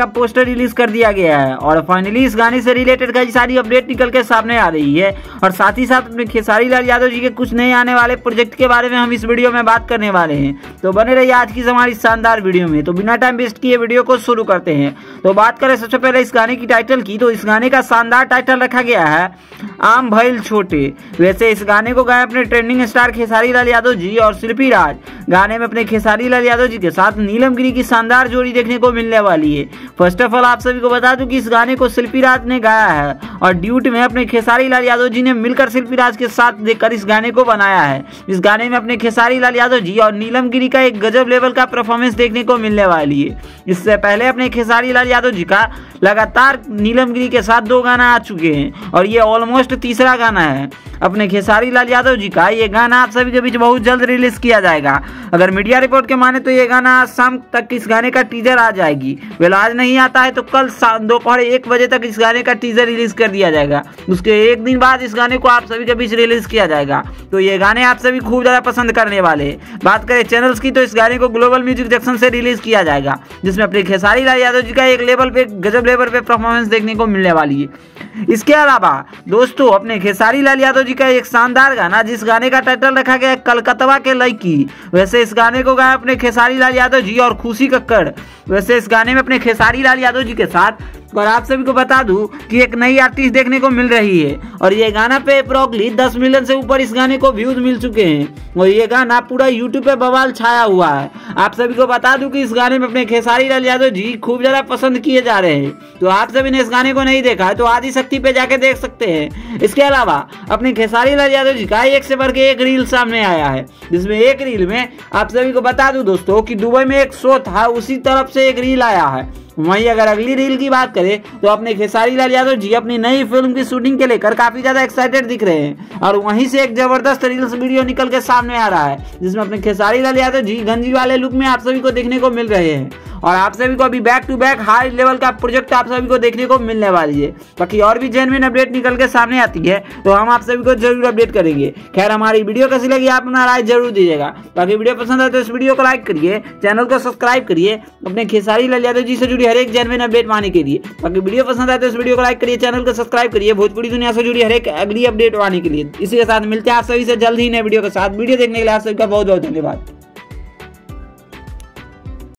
का poster release कर दिया गया है और फाइनली इस गाने से रिलेटेड कई सारी अपडेट निकल के सामने आ रही है और साथ ही साथ अपने खेसारी लाल यादव जी के कुछ नए आने वाले प्रोजेक्ट के बारे में हम इस वीडियो में बात करने वाले हैं। तो बने रहिए आज की हमारी शानदार वीडियो में। तो बिना टाइम वेस्ट किए वीडियो को शुरू करते हैं। तो बात करें सबसे पहले इस गाने की टाइटल की, तो इस गाने का शानदार टाइटल रखा गया है आम भइल छोटे। वैसे इस गाने को गाए अपने ट्रेंडिंग स्टार खेसारी लाल यादव जी और शिल्पी राज। गाने में अपने खेसारी लाल यादव जी के साथ नीलम गिरी की शानदार जोड़ी देखने को मिलने वाली है। फर्स्ट ऑफ ऑल आप सभी को बता दूं कि इस गाने को शिल्पी राज ने गाया है और ड्यूट में अपने खेसारी लाल यादव जी ने मिलकर शिल्पी राज के साथ देकर इस गाने को बनाया है। इस गाने में अपने खेसारी लाल यादव जी और नीलम गिरी का एक गजब लेवल का परफॉर्मेंस देखने को मिलने वाली है। इससे पहले अपने खेसारी लाल यादव जी का लगातार नीलम गिरी के साथ 2 गाना आ चुके हैं और ये ऑलमोस्ट तीसरा गाना है अपने खेसारी लाल यादव जी का। ये गाना आप सभी के बीच बहुत जल्द रिलीज किया जाएगा। अगर मीडिया रिपोर्ट के माने तो ये गाना आज शाम तक इस गाने का टीजर आ जाएगी। वेल आज नहीं आता है तो कल दोपहर 1 बजे तक इस गाने का टीजर रिलीज कर दिया जाएगा। उसके 1 दिन बाद इस गाने को आप सभी के बीच रिलीज किया जाएगा। तो ये गाने आप सभी खूब ज़्यादा पसंद करने वाले हैं। बात करें चैनल्स की तो इस गाने को ग्लोबल म्यूजिक जंक्शन से रिलीज किया जाएगा, जिसमें अपने खेसारी लाल यादव जी का एक लेवल पे गजब लेवल पे परफॉर्मेंस देखने को मिलने वाली है। इसके अलावा दोस्तों अपने खेसारी लाल यादव जी का एक शानदार गाना, जिस गाने का टाइटल रखा गया है कलकत्ता के लड़की। वैसे इस गाने को गाया अपने खेसारी लाल यादव जी और खुशी कक्कड़। वैसे इस गाने में अपने खेसारी लाल यादव जी के साथ और आप सभी को बता दूं कि एक नई आर्टिस्ट देखने को मिल रही है और ये गाना पे अप्रॉक्सली 10 मिलियन से ऊपर इस गाने को व्यूज मिल चुके हैं और ये गाना पूरा यूट्यूब पे बवाल छाया हुआ है। आप सभी को बता दूं कि इस गाने में अपने खेसारी लाल यादव जी खूब ज्यादा पसंद किए जा रहे हैं। तो आप सभी ने इस गाने को नहीं देखा है तो आदिशक्ति पे जाके देख सकते हैं। इसके अलावा अपने खेसारी लाल यादव जी का एक से बढ़ के एक रील सामने आया है, जिसमें एक रील में आप सभी को बता दूं दोस्तों कि दुबई में एक शो था, उसी तरफ से एक रील आया है। वहीं अगर अगली रील की बात करें तो अपने खेसारी लाल यादव जी अपनी नई फिल्म की शूटिंग के लेकर काफी ज्यादा एक्साइटेड दिख रहे हैं और वहीं से एक जबरदस्त रील्स वीडियो निकल के सामने आ रहा है, जिसमें अपने खेसारी लाल यादव जी गंजी वाले लुक में आप सभी को देखने को मिल रहे हैं और आप सभी को अभी back to back high level का प्रोजेक्ट आप सभी को देखने को मिलने वाली है। बाकी और भी जेन्युइन अपडेट निकल के सामने आती है तो हम आप सभी को जरूर अपडेट करेंगे। खैर हमारी वीडियो कैसी लगी आप अपना राय जरूर दीजिएगा। बाकी वीडियो पसंद आए तो इस वीडियो को लाइक करिए, चैनल को सब्सक्राइब करिए अपने खेसारी लाल यादव जी से जुड़ी हर एक जेन्युइन अपडेट पाने के लिए। बाकी वीडियो पसंद आए तो इस वीडियो को लाइक करिए, चैनल को सब्सक्राइब करिए भोजपुरी दुनिया से जुड़ी हर एक अगली अपडेट पाने के लिए। इसी के साथ मिलते हैं आप सभी से जल्द ही नए वीडियो के साथ। वीडियो देखने के लिए आप सभी का बहुत बहुत धन्यवाद।